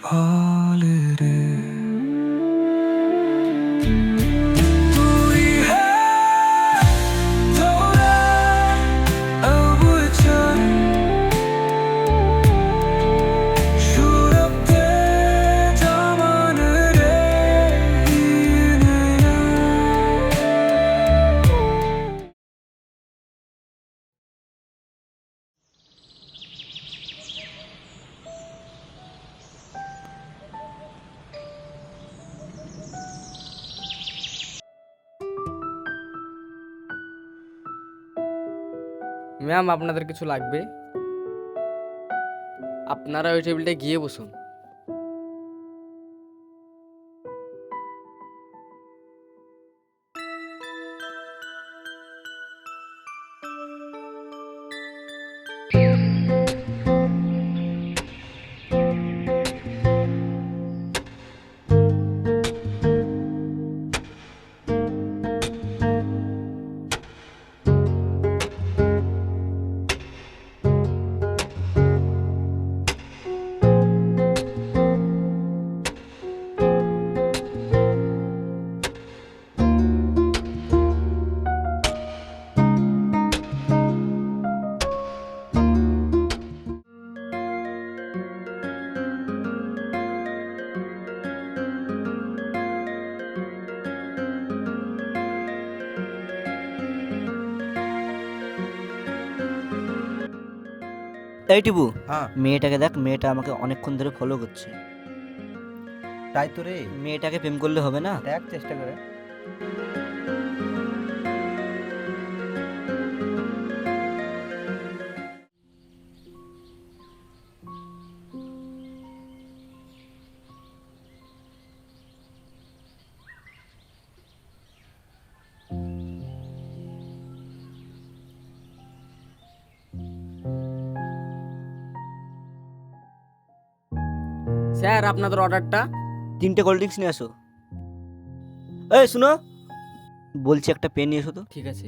ভালে রে তুই হ্যাঁ তোরা অবচন সুরতে জামান রে ম্যাম, আপনাদের কিছু লাগবে? আপনারা ওই টেবিলটায় গিয়ে বসুন। এই টিপু, হ্যাঁ, মেয়েটাকে দেখ, মেয়েটা আমাকে অনেকক্ষণ ধরে ফলো করছে। তাই তো রে। মেয়েটাকে প্রেম করলে হবে না? দেখ চেষ্টা করে। স্যার, আপনাদের অর্ডারটা। 3টে কোল্ড ড্রিঙ্কস নিয়ে আসো। এই শুনো, বলছি একটা পেন নিয়ে এসো তো। ঠিক আছে।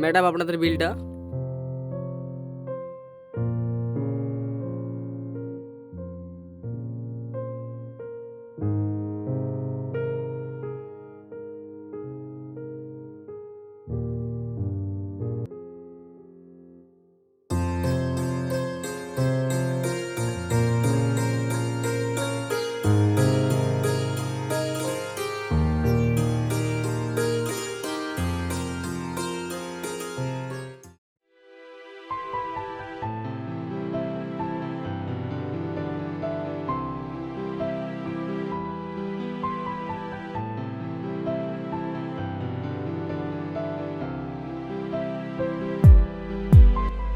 ম্যাডাম, আপনাদের বিলটা।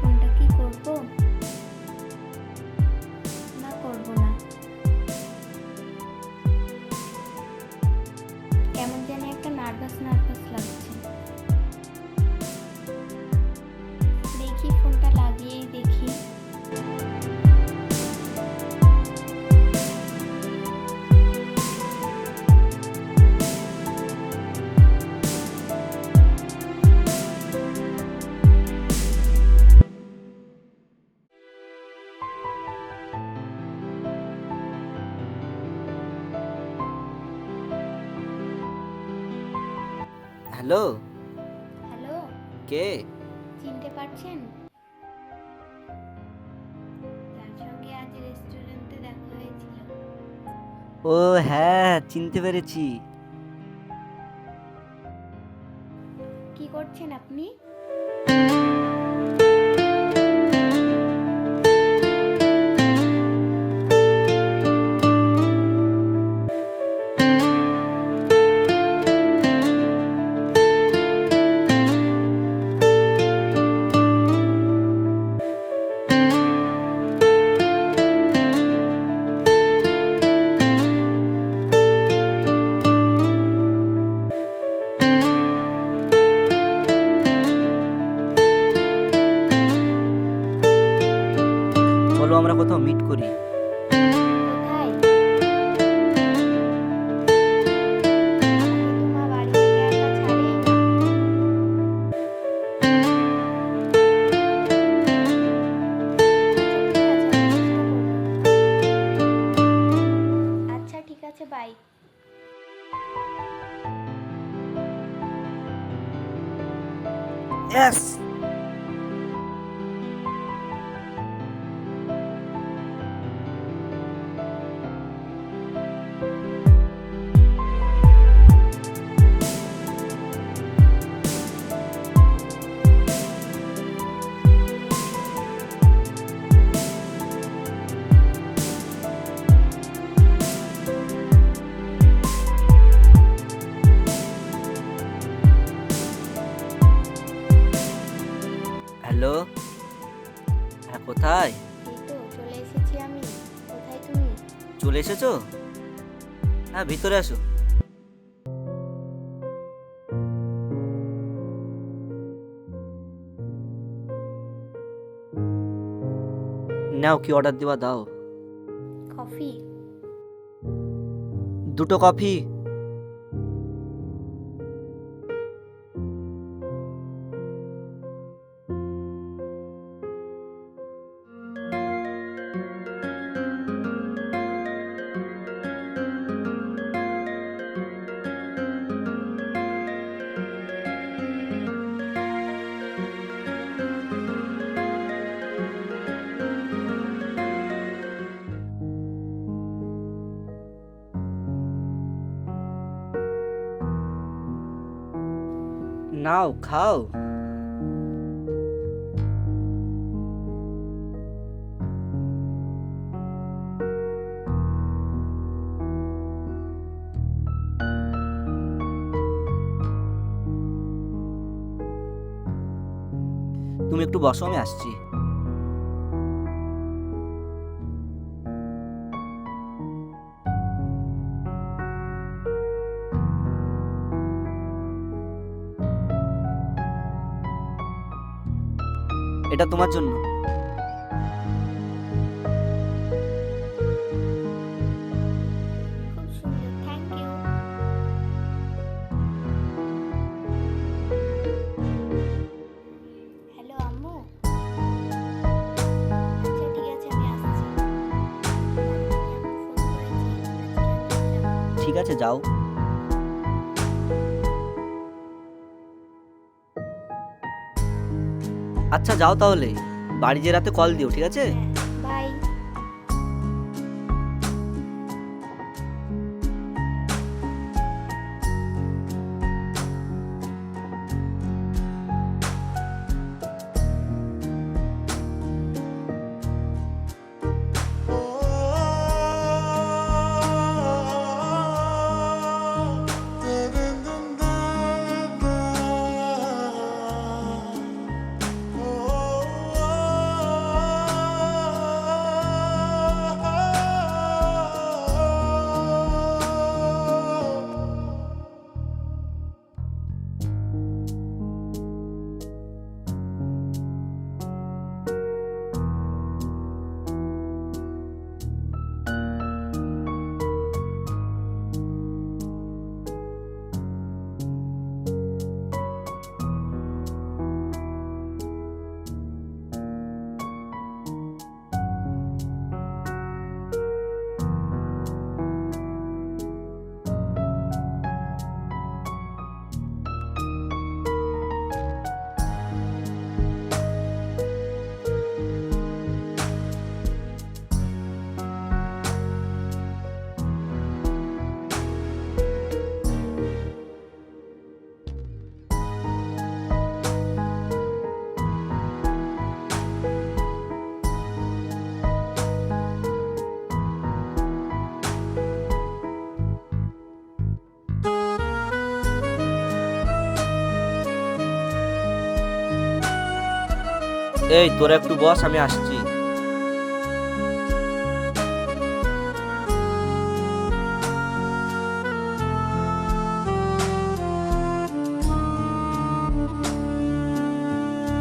কোনটা কি করব? না, করব না। কেমন জানি একটা নার্ভাস নার্ভাস লাগছে। দেখি, ফোনটা লাগিয়েই দেখি। হ্যালো, হ্যালো, কে? চিনতে পারছেন? তার সঙ্গে আজ রেস্টুরেন্টে দেখা হয়েছিল। ও হ্যাঁ, চিনতে পেরেছি। কি করছেন আপনি? চলো আমরা কোথাও মিট করি। কোথায়? আমাকে তো মা বাড়ি থেকে একা ছাড়েই না। আচ্ছা ঠিক আছে, বাই। ইয়েস। হ্যালো, হ্যাঁ কোথায়? এই তো চলে এসেছি আমি। কোথায় তুমি? চলে এসেছো? হ্যাঁ ভিতরে আসো। নাও, কি অর্ডার দিবা দাও। কফি। দুটো কফি। নাও খাও। তুমি একটু বসো, আমি আসছি। এটা তোমার জন্য। খুব সুন্দর, থ্যাংক ইউ। হ্যালো আম্মু। আচ্ছা ঠিক আছে, আমি আসছি। ফোন করেছি, আজকে আমি এলাম। ঠিক আছে যাও। আচ্ছা যাও তাহলে, বাড়ি যে রাতে কল দিও, ঠিক আছে? বাই। এই তোরা একটু বস, আমি আসছি।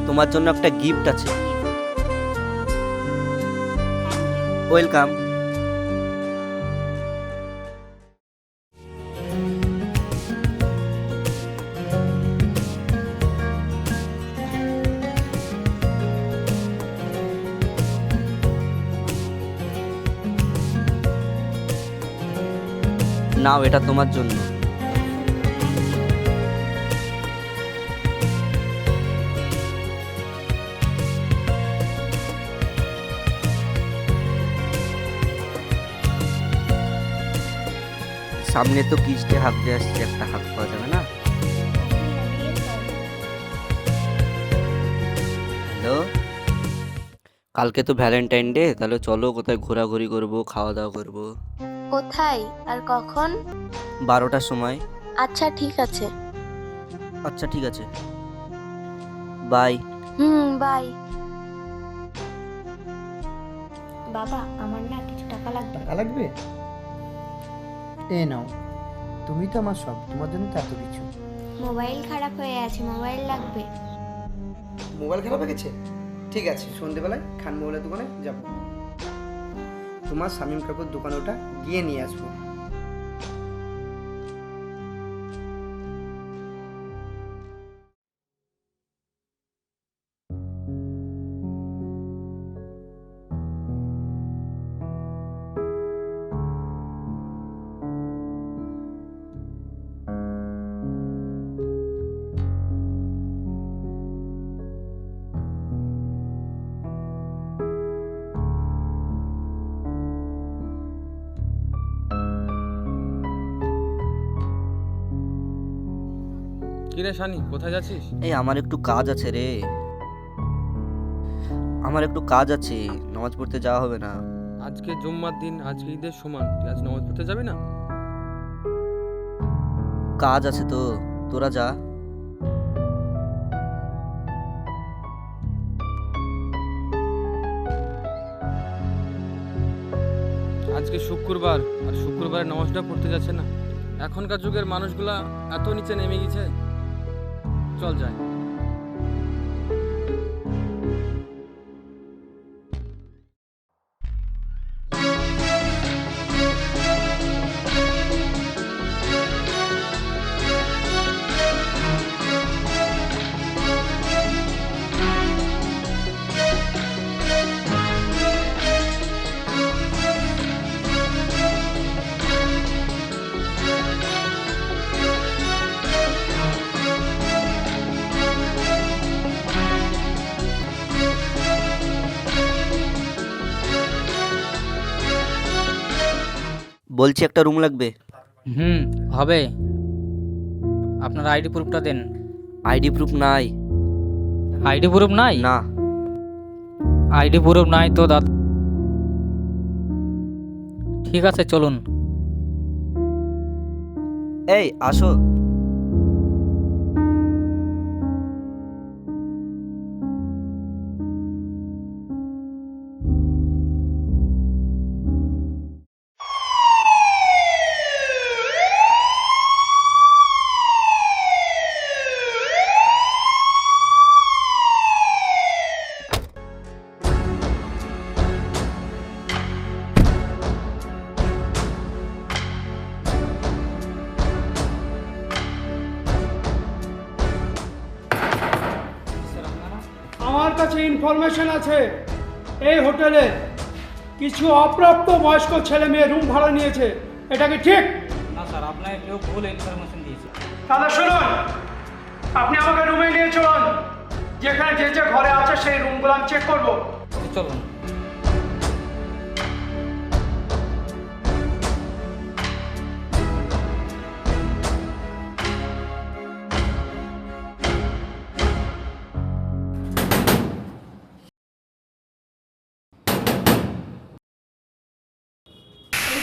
তোমার জন্য একটা গিফট আছে। ওয়েলকাম। নাও, এটা তোমার জন্য। সামনে তো কিস্টে হাত দিয়ে আসছে, একটা হাত পাওয়া যাবে না? হ্যালো, কালকে তো ভ্যালেন্টাইন ডে, তাহলে চলো কোথায় ঘোরাঘুরি করবো, খাওয়া দাওয়া করবো। কোথায় আর কখন? 12টার সময়। আচ্ছা ঠিক আছে। আচ্ছা ঠিক আছে, বাই। বাই। বাবা, আমার না কিছু টাকা লাগবে। টাকা লাগবে? এ নাও, তুমি তো আমার সব, তোমার জন্য তো এত কিছু। মোবাইল খারাপ হয়ে আছে, মোবাইল লাগবে। মোবাইল খারাপ হয়ে গেছে? ঠিক আছে, সন্ধেবেলায় খান মোবাইলের দোকানে যাব। তোমার শামীম কাকুর দোকানে ওটা গিয়ে নিয়ে আসবো। কিরে শানি, কোথায় যাচ্ছিস? এই আমার একটু কাজ আছে রে, আমার একটু কাজ আছে, নামাজ পড়তে যাওয়া হবে না। আজকে জুম্মার দিন, আজকে ঈদের সমান, তুই আজ নামাজ পড়তে যাবি না? কাজ আছে তো, তোরা যা। আজকে শুক্রবার, আর শুক্রবারে নামাজটা পড়তে যাচ্ছে না। এখনকার যুগের মানুষগুলা এত নিচে নেমে গেছে। চল যাই। বলছি একটা রুম লাগবে। হবে। আপনার আইডি প্রুফটা দেন। আইডি প্রুফ নাই। আইডি প্রুফ নাই? না। আইডি প্রুফ নাই তো দাদা। ঠিক আছে, চলুন। এই আসো। আমার কাছে ইনফরমেশন আছে এই হোটেলে কিছু অপ্রাপ্ত বয়স্ক ছেলে মেয়ে রুম ভাড়া নিয়েছে। এটা কি ঠিক? না স্যার, আপনাকে কেউ ভুল ইনফরমেশন দিয়েছে। তাহলে শুনুন, আপনি আমাকে রুমে নিয়ে চলুন, যেখানে যে যে ঘরে আছে সেই রুমগুলো আমি চেক করবো। চলুন।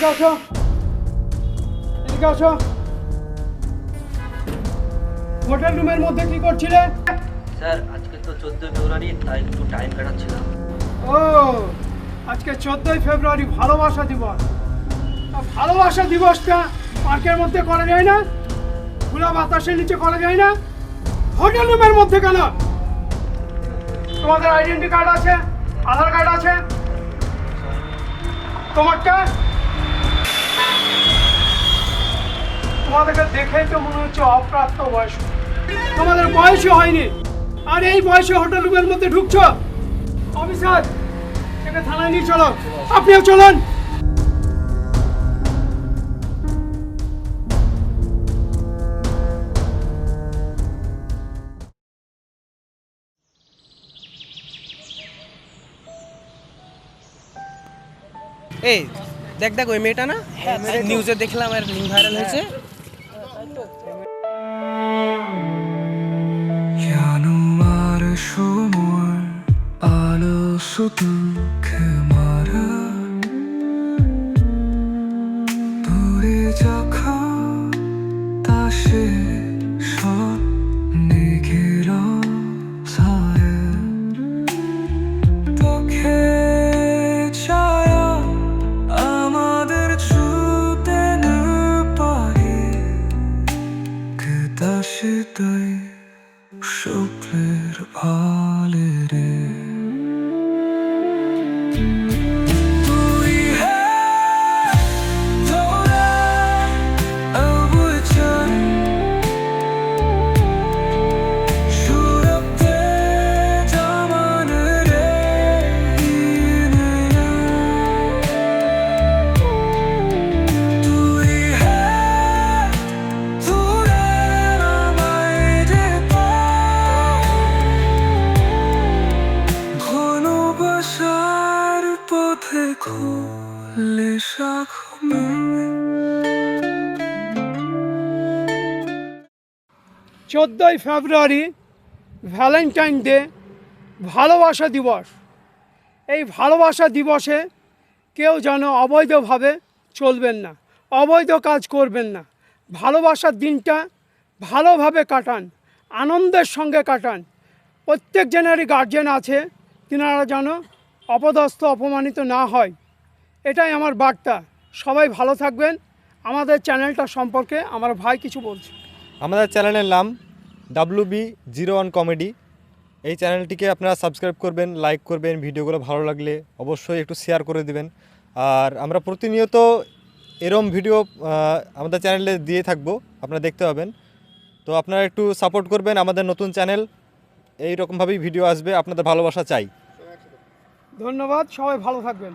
এদিকে আসো, এদিকে আসো। হোটেল রুমের মধ্যে কি করছিলে? স্যার, আজকে তো 14 ফেব্রুয়ারি, তাই একটু টাইম কাটাচ্ছিলাম। ও আজকে 14ই ফেব্রুয়ারি ভালোবাসা দিবস। ভালোবাসা দিবসটা পার্কের মধ্যে করা যায় না? খোলা বাতাসের নিচে করা যায় না? হোটেল রুমের মধ্যে কেন? তোমাদের আইডেন্টি কার্ড আছে, আধার কার্ড আছে, তোমারটা? তোমাদেরকে দেখেই তো মনে হচ্ছে অপ্রাপ্ত বয়স্ক। তোমাদের বয়সই হয়নি, আর এই বয়সে হোটেল রুমের মধ্যে ঢুকছো। অফিসার, একে থানায় নিয়ে চলো। আপনিও চলুন। এই দেখ দেখ ওই মেয়েটা না, নিউজে দেখলাম আর লিঙ্ক ভাইরাল হয়েছে। 야누마를 수몰 알아서도 그 말은 부리작한 다시 선 네기로 사에 어떻게 자야 아마들 주대는 바리 그 다시 더이 Şükür alere Bu ihe Dora Avucan Şurapte Zamanı rehineya Du ihe Dora Amayde ঘনবাসার পথে খুলে শাখমে 14ই ফেব্রুয়ারি ভ্যালেন্টাইন ডে, ভালোবাসা দিবস। এই ভালোবাসা দিবসে কেউ যেন অবৈধভাবে চলবেন না, অবৈধ কাজ করবেন না। ভালোবাসার দিনটা ভালোভাবে কাটান, আনন্দের সঙ্গে কাটান। প্রত্যেক জনেরই গার্জেন আছে, তিনারা যেন অপদস্থ অপমানিত না হয়, এটাই আমার বার্তা। সবাই ভালো থাকবেন। আমাদের চ্যানেলটা সম্পর্কে আমার ভাই কিছু বলছে। আমাদের চ্যানেলের নাম WB01 কমেডি। এই চ্যানেলটিকে আপনারা সাবস্ক্রাইব করবেন, লাইক করবেন, ভিডিওগুলো ভালো লাগলে অবশ্যই একটু শেয়ার করে দিবেন। আর আমরা প্রতিনিয়ত এরম ভিডিও আমাদের চ্যানেলে দিয়ে থাকবো, আপনারা দেখতে পাবেন। তো আপনারা একটু সাপোর্ট করবেন আমাদের নতুন চ্যানেল, এই রকমভাবেই ভিডিও আসবে। আপনাদের ভালোবাসা চাই। ধন্যবাদ, সবাই ভালো থাকবেন।